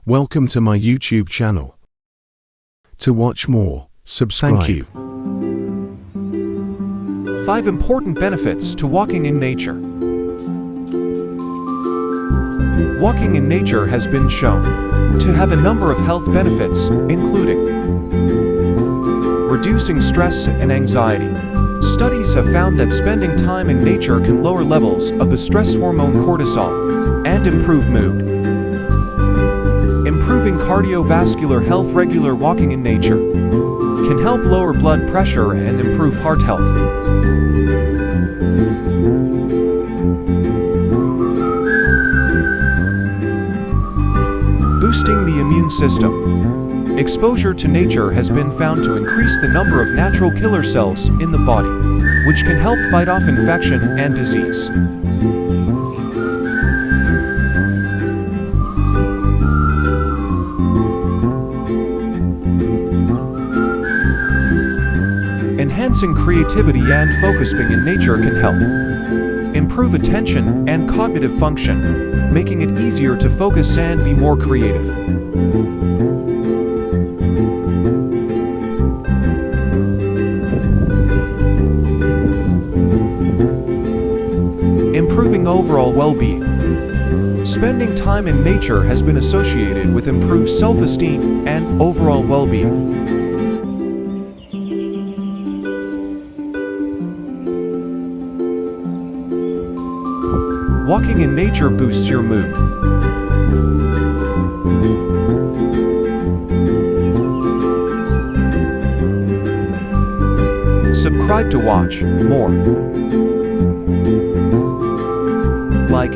Welcome to my YouTube channel. To watch more, subscribe. Thank you. 5 important benefits to walking in nature. Walking in nature has been shown to have a number of health benefits, including reducing stress and anxiety. Studies have found that spending time in nature can lower levels of the stress hormone cortisol and improve mood. Improving cardiovascular health. Regular walking in nature can help lower blood pressure and improve heart health. Boosting the immune system. Exposure to nature has been found to increase the number of natural killer cells in the body, which can help fight off infection and disease. Enhancing creativity and focus. Being in nature can help improve attention and cognitive function, making it easier to focus and be more creative. Improving overall well-being. Spending time in nature has been associated with improved self-esteem and overall well-being. Walking in nature boosts your mood. Subscribe to watch more. Like,